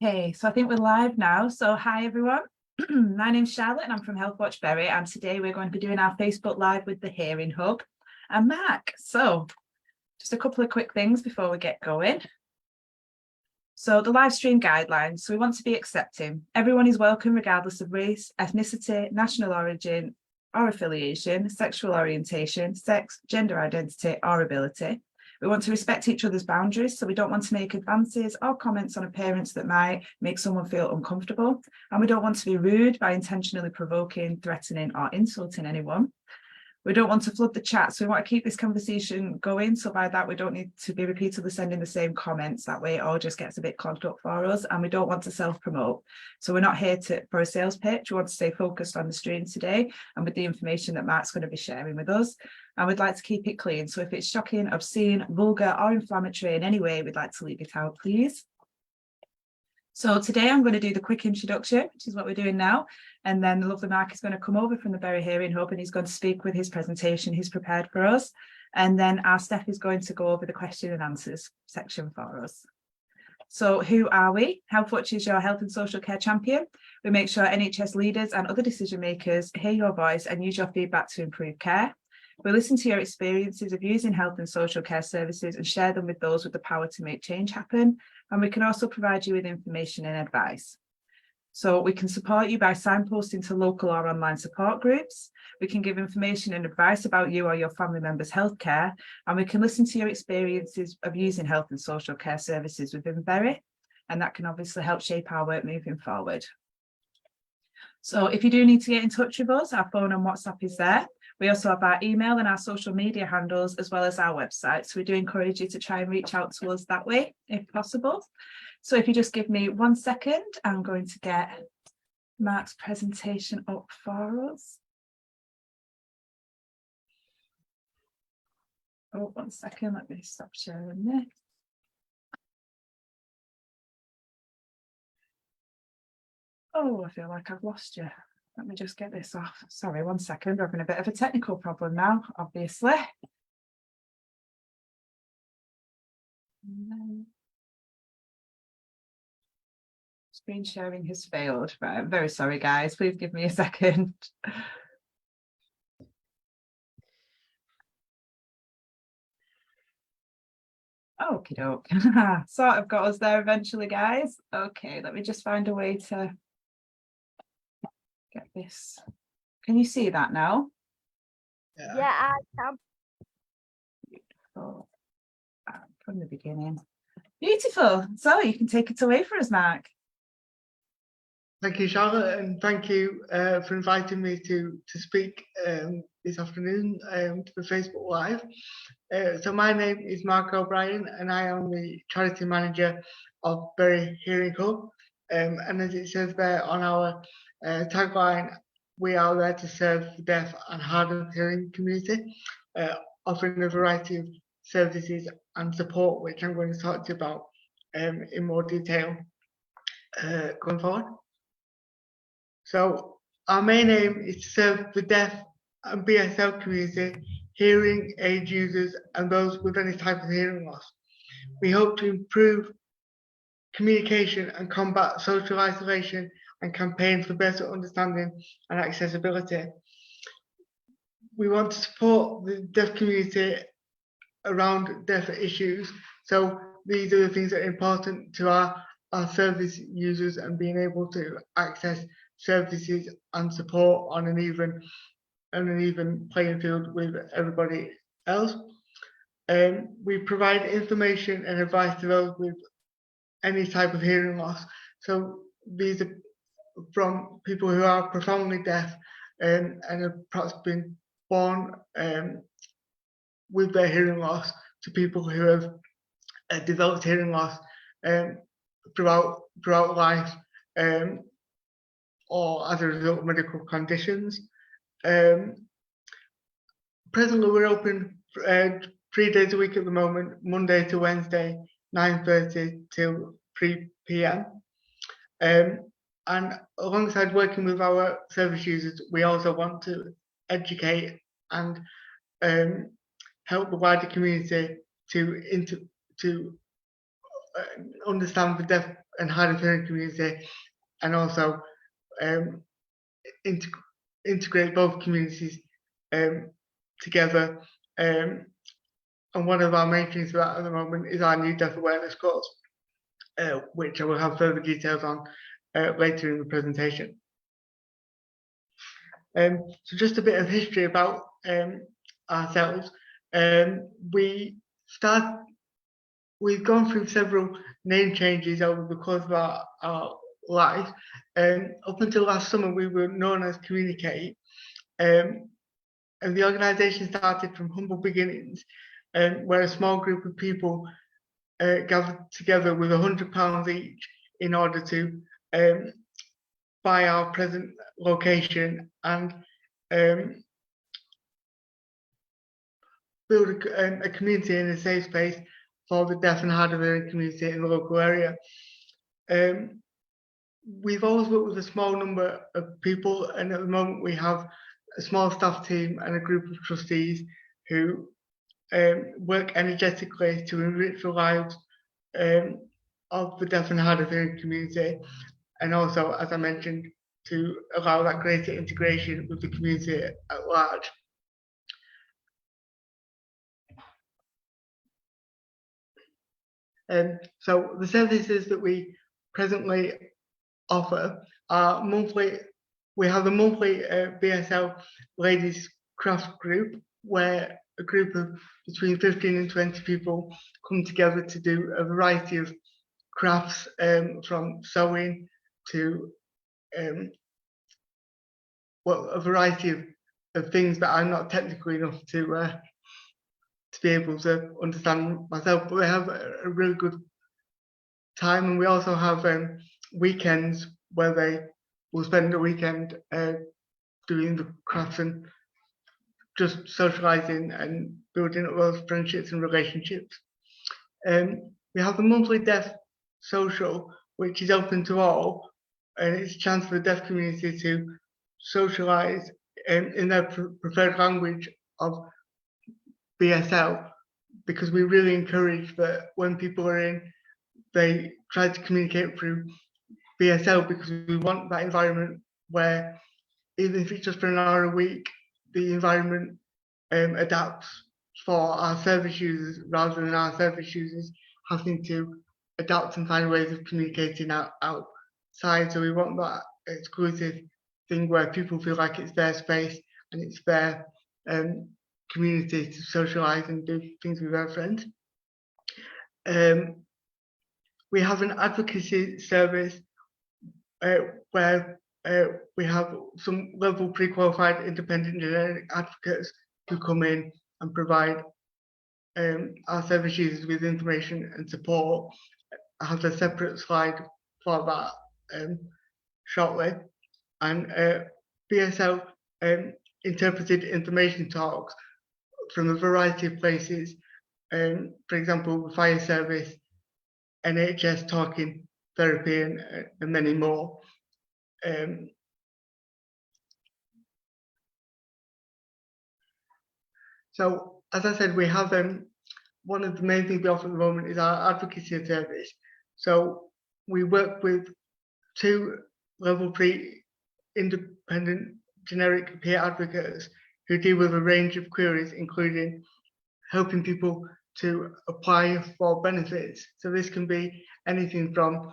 Okay, so I think we're live now. So hi everyone. My name's Charlotte and I'm from Healthwatch Berry, and today we're going to be doing our Facebook Live with the Hearing Hub and Mark. So just a couple of quick things before we get going. So the live stream guidelines. So we want to be accepting. Everyone is welcome regardless of race, ethnicity, national origin or affiliation, sexual orientation, sex, gender identity or ability. We want to respect each other's boundaries, so we don't want to make advances or comments on appearance that might make someone feel uncomfortable. And we don't want to be rude by intentionally provoking, threatening or insulting anyone. We don't want to flood the chat, so we want to keep this conversation going. So by that, we don't need to be repeatedly sending the same comments. That way it all just gets a bit clogged up for us. And we don't want to self-promote. So we're not here for a sales pitch. We want to stay focused on the stream today and with the information that Mark's going to be sharing with us. And we'd like to keep it clean. So if it's shocking, obscene, vulgar or inflammatory in any way, we'd like to leave it out, please. So today I'm going to do the quick introduction, which is what we're doing now. And then the lovely Mark is going to come over from the Berry Hearing Hub and he's going to speak with his presentation he's prepared for us. And then our Steph is going to go over the question and answers section for us. So who are we? Healthwatch is your health and social care champion. We make sure NHS leaders and other decision makers hear your voice and use your feedback to improve care. We listen to your experiences of using health and social care services and share them with those with the power to make change happen. And we can also provide you with information and advice. So we can support you by signposting to local or online support groups. We can give information and advice about you or your family members' healthcare. And we can listen to your experiences of using health and social care services within Berry. And that can obviously help shape our work moving forward. So if you do need to get in touch with us, our phone and WhatsApp is there. We also have our email and our social media handles, as well as our website. So we do encourage you to try and reach out to us that way, if possible. So if you just give me 1 second, I'm going to get Mark's presentation up for us. Oh, 1 second, let me stop sharing this. Oh, I feel like I've lost you. Let me just get this off. Sorry, 1 second. We're having a bit of a technical problem now, obviously. Screen sharing has failed. Right, I'm very sorry, guys. Please give me a second. Okie doke. Sort of got us there eventually, guys. Okay, let me just find a way to get this. Can you see that now? Yeah, I can. Beautiful. From the beginning. Beautiful. So you can take it away for us, Mark. Thank you, Charlotte, and thank you for inviting me to speak this afternoon to the Facebook Live. So my name is Mark O'Brien, and I am the charity manager of Berry Hearing Hub. And as it says there on our tagline, we are there to serve the deaf and hard of hearing community, offering a variety of services and support, which I'm going to talk to you about in more detail going forward. So our main aim is to serve the deaf and BSL community, hearing aid users and those with any type of hearing loss. We hope to improve communication and combat social isolation and campaign for better understanding and accessibility. We want to support the deaf community around deaf issues. So these are the things that are important to our service users and being able to access services and support on an even playing field with everybody else. We provide information and advice to those with any type of hearing loss. So these are from people who are profoundly deaf and have perhaps been born with their hearing loss, to people who have developed hearing loss throughout life, or as a result of medical conditions. Presently, we're open 3 days a week at the moment, Monday to Wednesday, 9:30 till 3 p.m. And alongside working with our service users, we also want to educate and help the wider community to understand the deaf and hard of hearing community, and also integrate both communities together. And one of our main things for that at the moment is our new deaf awareness course, which I will have further details on later in the presentation. So just a bit of history about ourselves. We've gone through several name changes over the course of our life. Up until last summer, we were known as Communicate, and the organisation started from humble beginnings, where a small group of people gathered together with £100 each in order to buy our present location and build a community and a safe space for the deaf and hard of hearing community in the local area. We've always worked with a small number of people, and at the moment we have a small staff team and a group of trustees who work energetically to enrich the lives of the deaf and hard of hearing community, and also, as I mentioned, to allow that greater integration with the community at large. So the services that we presently offer are monthly. We have a monthly BSL ladies craft group, where a group of between 15 and 20 people come together to do a variety of crafts, from sewing to a variety of things that I'm not technical enough to be able to understand myself. But we have a really good time, and we also have weekends where they will spend a weekend doing the crafts and just socialising and building up those friendships and relationships. We have the monthly deaf social, which is open to all, and it's a chance for the deaf community to socialise in their preferred language of BSL, because we really encourage that when people are in, they try to communicate through BSL, because we want that environment where, even if it's just for an hour a week, the environment adapts for our service users, rather than our service users having to adapt and find ways of communicating outside. So we want that exclusive thing where people feel like it's their space and it's their community to socialise and do things with their friends. We have an advocacy service where we have some level pre-qualified independent generic advocates who come in and provide our service users with information and support. I have a separate slide for that shortly. And BSL interpreted information talks from a variety of places, for example, the fire service, NHS talking therapy, and many more. So, as I said, we have one of the main things we offer at the moment is our advocacy service. So we work with 2 level 3 independent generic peer advocates who deal with a range of queries, including helping people to apply for benefits. So this can be anything from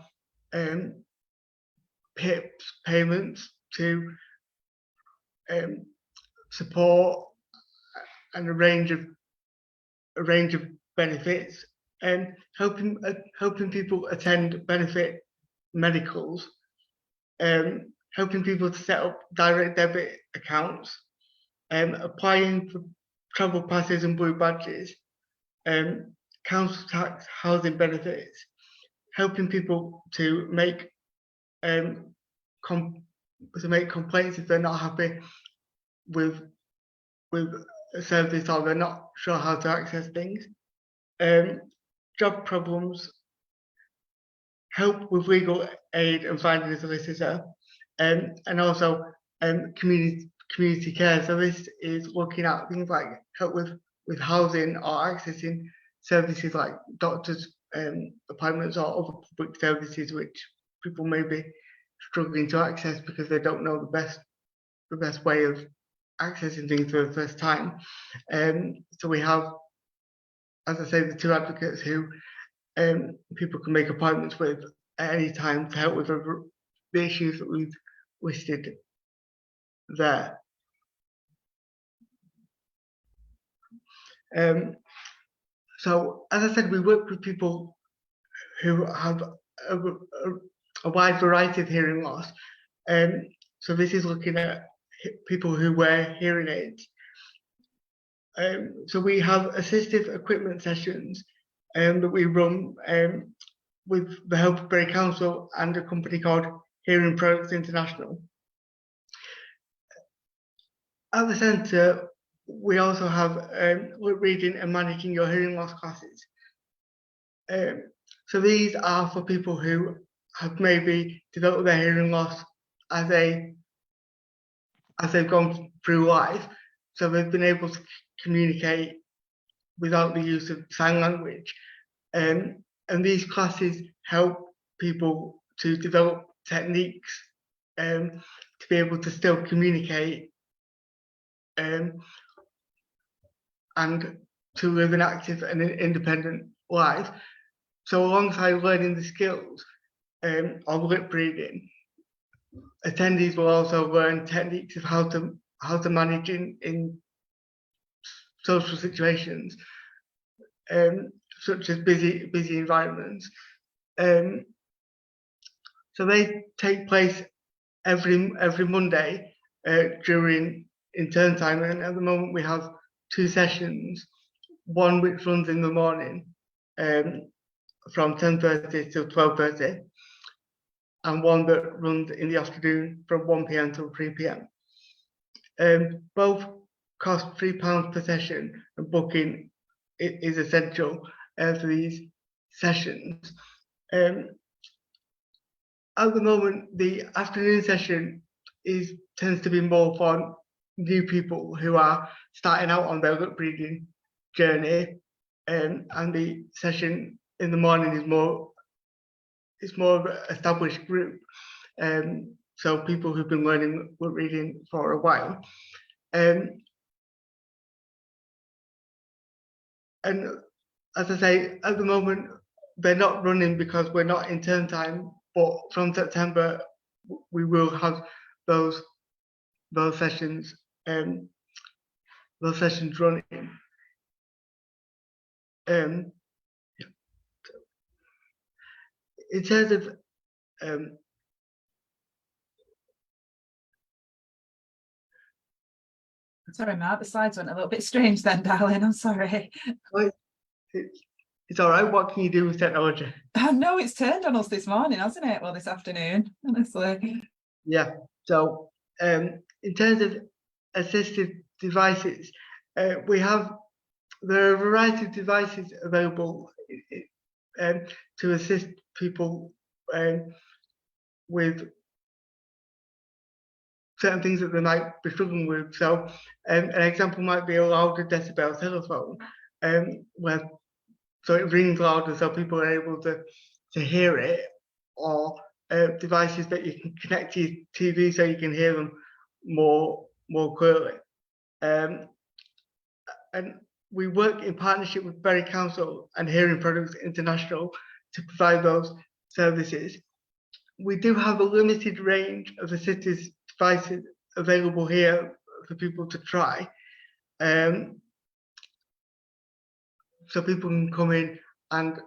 PIPs payments to support and a range of benefits, and helping people attend benefit medicals, helping people to set up direct debit accounts, applying for travel passes and blue badges, council tax, housing benefits, helping people to make complaints if they're not happy with a service or they're not sure how to access things, job problems, help with legal aid and finding a solicitor, and also community care. So this is looking at things like help with housing or accessing services like doctors appointments or other public services which people may be struggling to access because they don't know the best way of accessing things for the first time. So we have, as I say, the two advocates who people can make appointments with at any time to help with the issues that we've listed there. So, as I said, we work with people who have a wide variety of hearing loss. So this is looking at people who wear hearing aids. So we have assistive equipment sessions that we run with the Help of Bury Council and a company called Hearing Products International. At the centre, we also have reading and managing your hearing loss classes. So these are for people who have maybe developed their hearing loss as they've gone through life. So they've been able to communicate without the use of sign language. And these classes help people to develop techniques to be able to still communicate and to live an active and independent life. So alongside learning the skills of lip reading, attendees will also learn techniques of how to manage in social situations, such as busy environments. So they take place every Monday during term time, and at the moment we have two sessions, one which runs in the morning from 10:30 till 12:30, and one that runs in the afternoon from 1 p.m. till 3 p.m. Both cost £3 per session, and booking is essential for these sessions. At the moment, the afternoon session tends to be more for new people who are starting out on their lip reading journey, and the session in the morning is more of an established group. So people who've been learning lip reading for a while. And as I say, at the moment, they're not running because we're not in term time, but from September, we will have those sessions running. In terms of sorry, Matt, the slides went a little bit strange then, darling. I'm sorry. It's all right. What can you do with technology? I know it's turned on us this morning, hasn't it? Well, this afternoon, honestly. Yeah. So, in terms of assistive devices, there are a variety of devices available to assist people with certain things that they might be struggling with. So, an example might be a louder decibel telephone, so it rings louder, so people are able to hear it, or devices that you can connect to your TV so you can hear them more clearly. And we work in partnership with Bury Council and Hearing Products International to provide those services. We do have a limited range of assistive devices available here for people to try. So people can come in and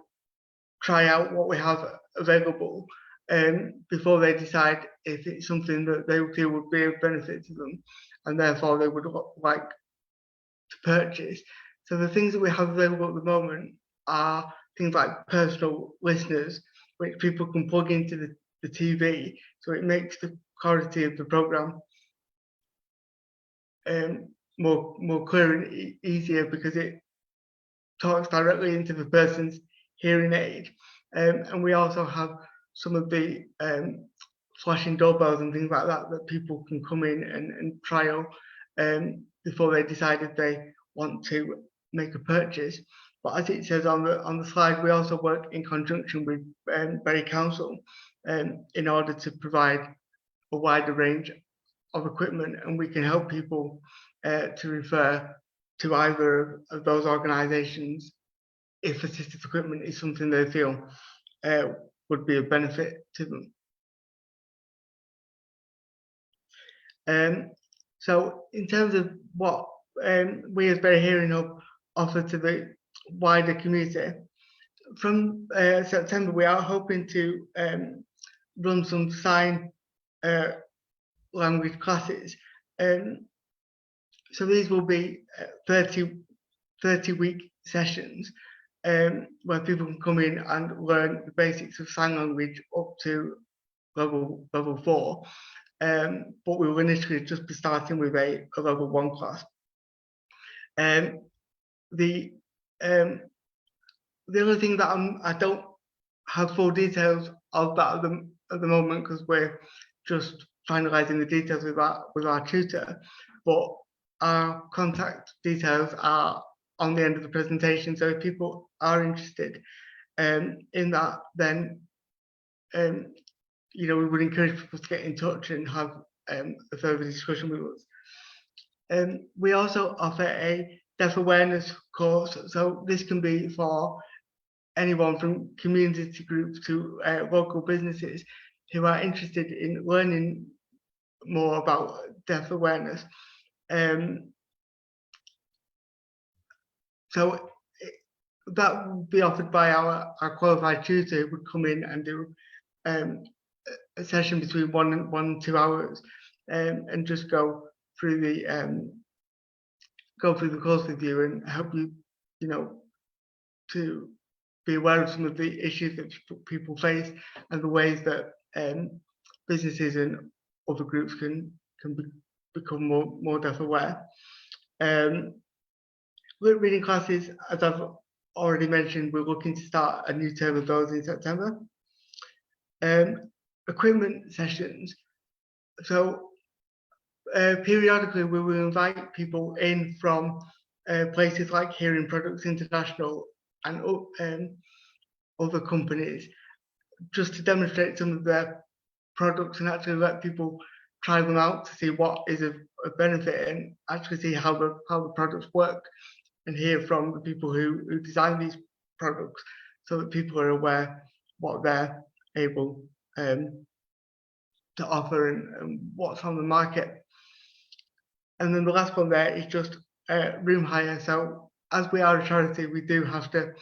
try out what we have available before they decide if it's something that they feel would be of benefit to them, and therefore they would like to purchase. So the things that we have available at the moment are things like personal listeners, which people can plug into the TV, so it makes the quality of the program more clear and easier because it talks directly into the person's hearing aid. And we also have some of the flashing doorbells and things like that people can come in and trial before they decide if they want to make a purchase. But as it says on the slide, we also work in conjunction with Bury Council in order to provide a wider range of equipment, and we can help people to refer to either of those organisations if assistive equipment is something they feel would be of benefit to them. So in terms of what we as Bury Hearing Hub offer to the wider community, from September we are hoping to run some sign language classes. So these will be 30-week sessions where people can come in and learn the basics of sign language up to level 4. But we will initially just be starting with a level 1 class. The other thing that I don't have full details of that at the moment, because we're just finalising the details with our tutor, but our contact details are on the end of the presentation. So if people are interested in that, then we would encourage people to get in touch and have a further discussion with us. We also offer a deaf awareness course, so this can be for anyone from community groups to local businesses who are interested in learning more about deaf awareness. So that will be offered by our qualified tutor, who would come in and do a session between 1 and 2 hours, and just go through the course with you and help you, to be aware of some of the issues that people face and the ways that businesses and other groups can become more deaf aware. Reading classes, as I've already mentioned, we're looking to start a new term of those in September. Equipment sessions. So periodically we will invite people in from places like Hearing Products International and other companies, just to demonstrate some of their products and actually let people try them out to see what is of benefit and actually see how the products work, and hear from the people who design these products, so that people are aware what they're able to offer and what's on the market. And then the last one there is just room hire. So as we are a charity, we do have to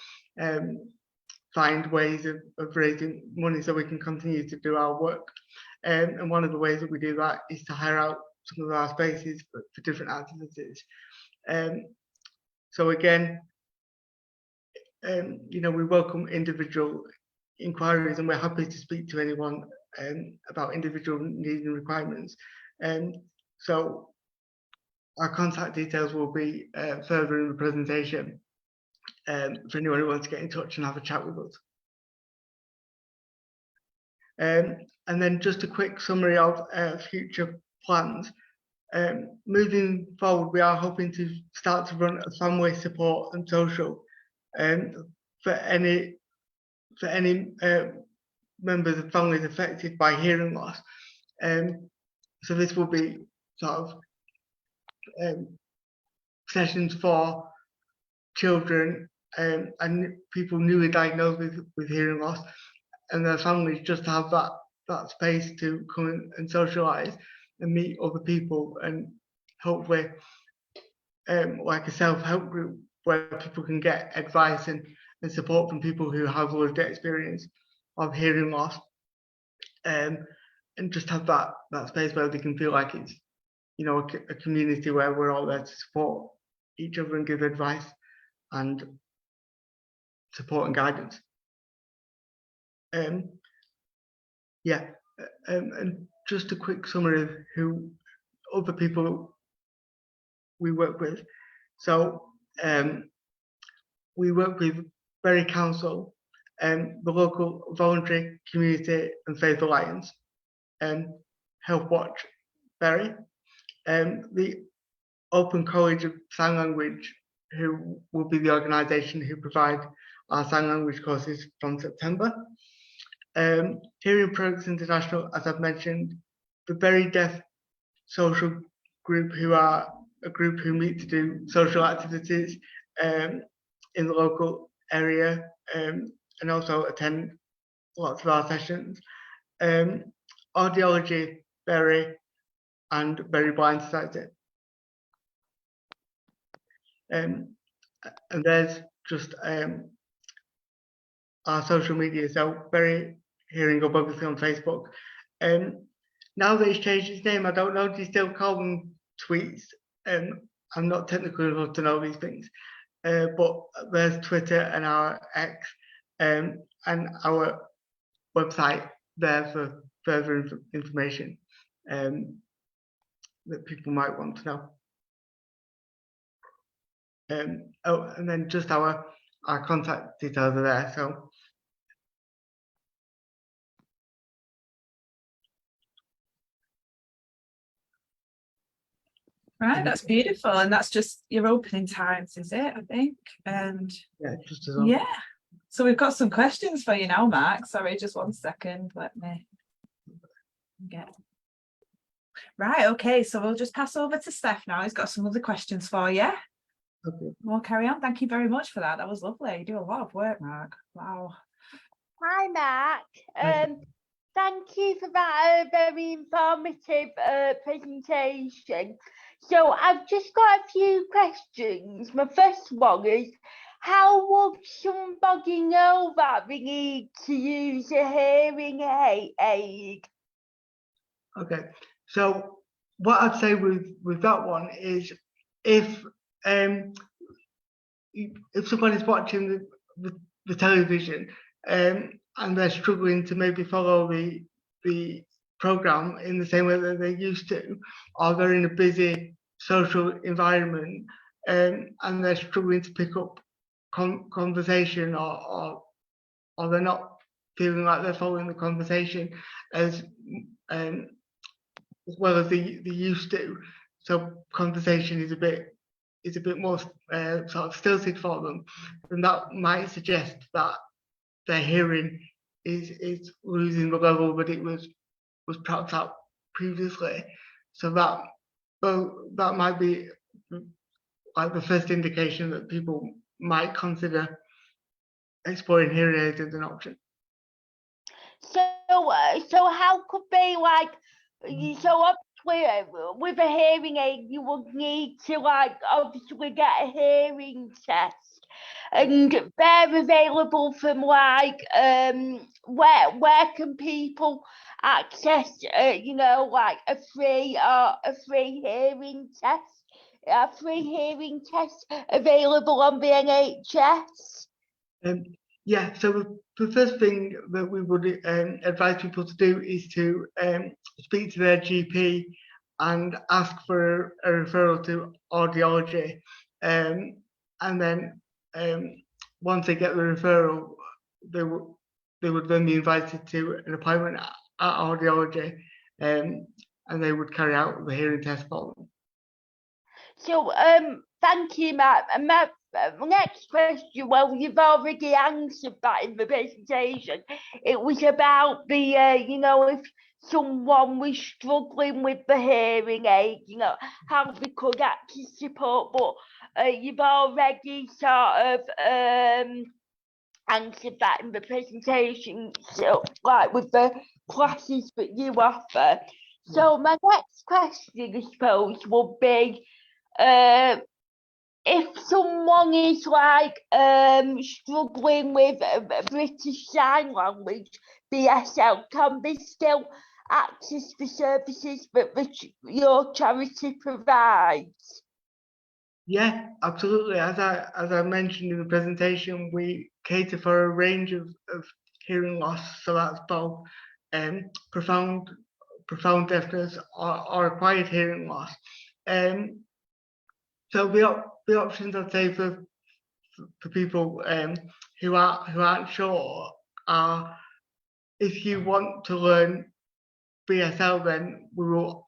find ways of raising money so we can continue to do our work. And one of the ways that we do that is to hire out some of our spaces for different activities. So again, we welcome individual inquiries, and we're happy to speak to anyone about individual needs and requirements. So our contact details will be further in the presentation for anyone who wants to get in touch and have a chat with us. And then just a quick summary of future plans. Moving forward, we are hoping to start to run a family support and social for any members of families affected by hearing loss. So this will be sort of sessions for children and people newly diagnosed with hearing loss and their families, just to have that space to come and socialise and meet other people, and hopefully like a self-help group where people can get advice and support from people who have lived experience of hearing loss, and just have that space where they can feel like it's a community where we're all there to support each other and give advice and support and guidance. And just a quick summary of who other people we work with. So we work with Bury Council, the local voluntary community and faith alliance, and Healthwatch Bury, the Open College of Sign Language, who will be the organisation who provide our sign language courses from September. Hearing Progress International, as I've mentioned, the Very Deaf social group, who are a group who meet to do social activities in the local area, and also attend lots of our sessions. Audiology, Berry, and Berry Blind Society. And there's just our social media. So Berry Hearing Hub, obviously on Facebook. Now that he's changed his name, I don't know, do you still call them tweets? I'm not technically enough to know these things. But there's Twitter and our X, and our website there for further information that people might want to know. And then just our contact details are there. So Right, that's beautiful, and that's just your opening times, is it? I think, and yeah, just as well. yeah. So we've got some questions for you now, Mark. Sorry, just 1 second. Let me get. Right, okay. So we'll just pass over to Steph now. He's got some other questions for you. Okay. We'll carry on. Thank you very much for that. That was lovely. You do a lot of work, Mark. Wow. Hi, Mark. Thank you. Thank you for that very informative presentation. So I've just got a few questions. My first one is, how would somebody know that they need to use a hearing aid? Okay, so what I'd say with that one is, if somebody's watching the television and they're struggling to maybe follow the program in the same way that they used to, or they're in a busy social environment and they're struggling to pick up conversation, or they're not feeling like they're following the conversation as well as they used to. So conversation is a bit more sort of stilted for them, and that might suggest that their hearing is losing the level that it was perhaps at previously. So that might be like the first indication that people might consider exploring hearing aids as an option. So how could they, like, so obviously with a hearing aid you would need to, like, obviously get a hearing test, and they're available from, like, where can people access like a free hearing test? A free hearing test available on the NHS? Yeah, so the first thing that we would advise people to do is to speak to their GP and ask for a referral to audiology, and then once they get the referral, they would then be invited to an appointment at audiology, and they would carry out the hearing test for them. So thank you, Matt. And Matt, next question, well, you've already answered that in the presentation. It was about the, if someone was struggling with the hearing aid, how they could access support, but you've already sort of answered that in the presentation, so, like, with the classes that you offer. So my next question, I suppose, would be, if someone is, like, struggling with British Sign Language, BSL, can they still access the services that your charity provides? Yeah, absolutely. As I mentioned in the presentation, we cater for a range of hearing loss. So that's both profound deafness or acquired hearing loss. So the options, I'd say, for people who aren't sure are, if you want to learn BSL, then we will,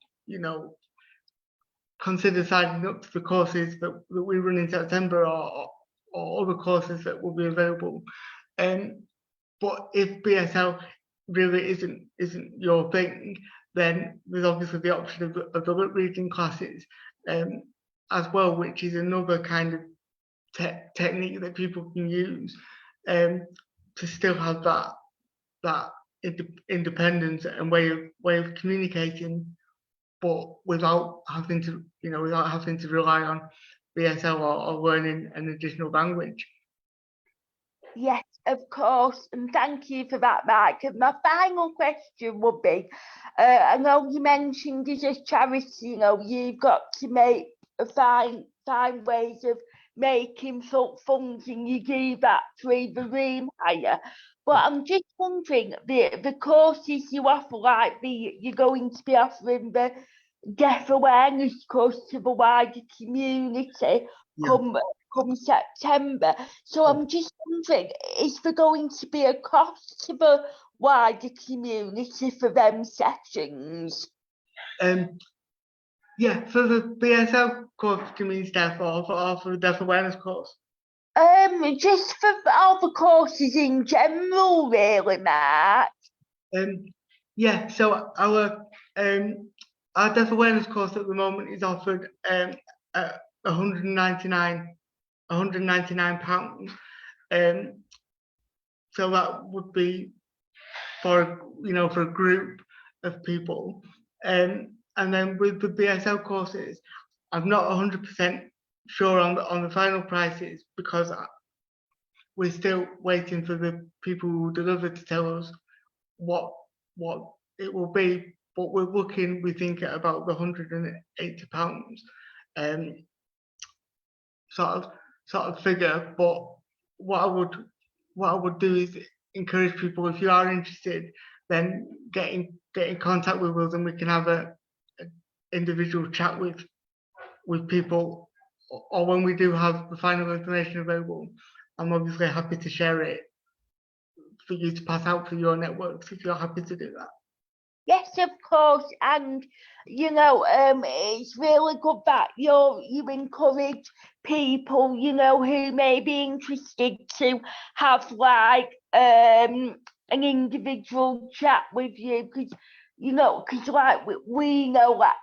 consider signing up to the courses that we run in September, or other courses that will be available. But if BSL really isn't your thing, then there's obviously the option of the lip reading classes as well, which is another kind of technique that people can use to still have that independence and way of communicating, but without having to rely on BSL or learning an additional language. Yes, of course, and thank you for that, Mike. And my final question would be, I know you mentioned as a charity, you know, you've got to find ways of making funds, and you do that through the room hire. But I'm just wondering, the courses you offer, like you're going to be offering the deaf awareness course to the wider community come September. So I'm just wondering, is there going to be a cost to the wider community for them sessions? Yeah, for the BSL course, do you mean deaf, or for the deaf awareness course? Just for all the courses in general, really, Mark. Yeah, so our deaf awareness course at the moment is offered at £199. So that would be for a group of people. And then with the BSL courses, I'm not 100% sure on the final prices, because we're still waiting for the people who deliver to tell us what it will be. But we're looking, we think, at about the £180 sort of figure. But what I would do is encourage people, if you are interested, then get in contact with us, and we can have a individual chat with people, or when we do have the final information available, I'm obviously happy to share it for you to pass out for your networks if you're happy to do that. Yes, of course, and you know, it's really good that you encourage people, you know, who may be interested to have like an individual chat with you, because like we know that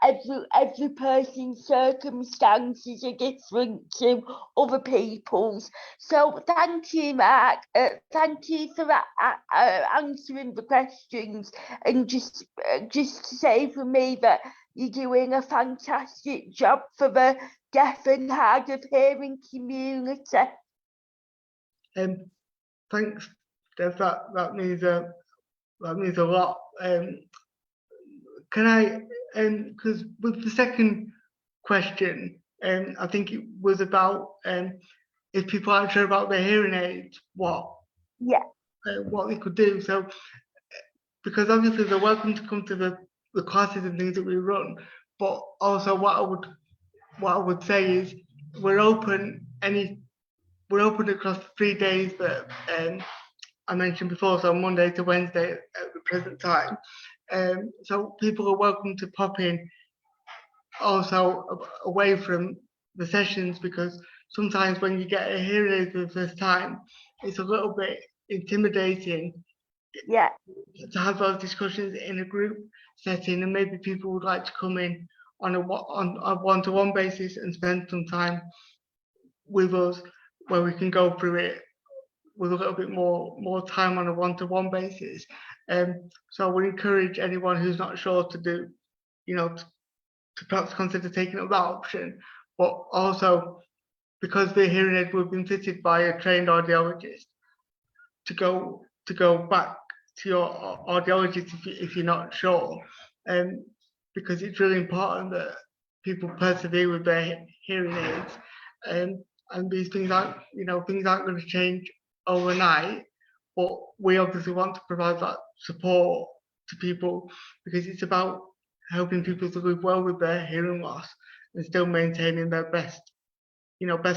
every person's circumstances are different to other people's. So thank you, Mark. Thank you for answering the questions, and just to say for me that you're doing a fantastic job for the deaf and hard of hearing community. Thanks, Dev. That means a lot. Can I, because with the second question, I think it was about if people aren't sure about their hearing aids, what they could do. So, because obviously they're welcome to come to the classes and things that we run, but also what I would say is we're open across the 3 days that I mentioned before, so Monday to Wednesday at the present time. So people are welcome to pop in also away from the sessions, because sometimes when you get a hearing aid for the first time, it's a little bit intimidating to have those discussions in a group setting, and maybe people would like to come in on a one-to-one basis and spend some time with us, where we can go through it with a little bit more time on a one-to-one basis. So I would encourage anyone who's not sure to do, to perhaps consider taking up that option. But also, because the hearing aid will have been fitted by a trained audiologist, to go back to your audiologist if you're not sure, because it's really important that people persevere with their hearing aids, and these things aren't going to change overnight. But we obviously want to provide that support to people, because it's about helping people to live well with their hearing loss and still maintaining their best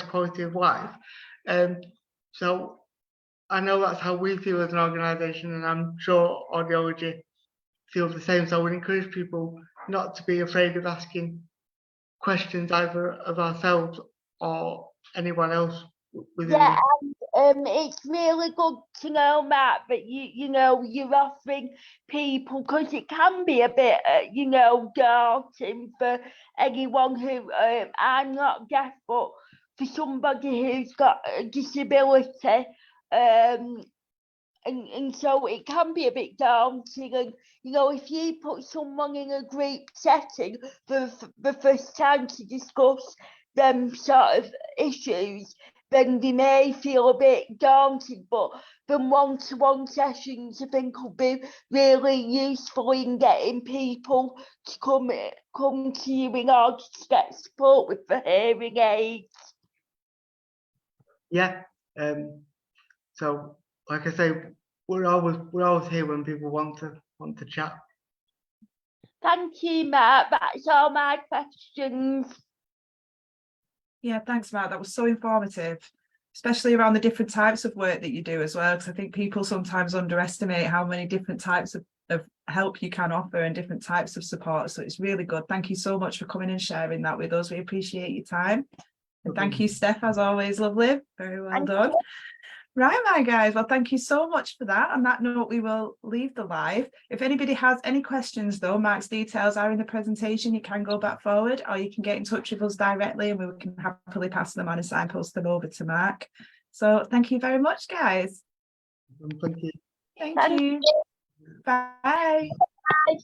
quality of life. So I know that's how we feel as an organisation, and I'm sure audiology feels the same. So I would encourage people not to be afraid of asking questions either of ourselves or anyone else within Yeah, the and it's really good to know, Matt, that you know you're offering people, because it can be a bit you know, daunting for anyone who I'm not deaf, but for somebody who's got a disability, and so it can be a bit daunting. And you know, if you put someone in a group setting for the first time to discuss them sort of issues, then they may feel a bit daunted. But the one-to-one sessions, I think, will be really useful in getting people to come to you in order to get support with the hearing aids. yeah. So like I say, we're always here when people want to chat. Thank you, Matt. That's all my questions. Yeah, thanks, Matt. That was so informative, especially around the different types of work that you do as well, because I think people sometimes underestimate how many different types of help you can offer and different types of support. So it's really good. Thank you so much for coming and sharing that with us. We appreciate your time. And thank you, Steph, as always, lovely. Very well done. Right, my guys. Well, thank you so much for that. On that note, we will leave the live. If anybody has any questions, though, Mark's details are in the presentation. You can go back forward, or you can get in touch with us directly, and we can happily pass them on and signpost them over to Mark. So thank you very much, guys. Thank you. Thank you. Bye. Bye.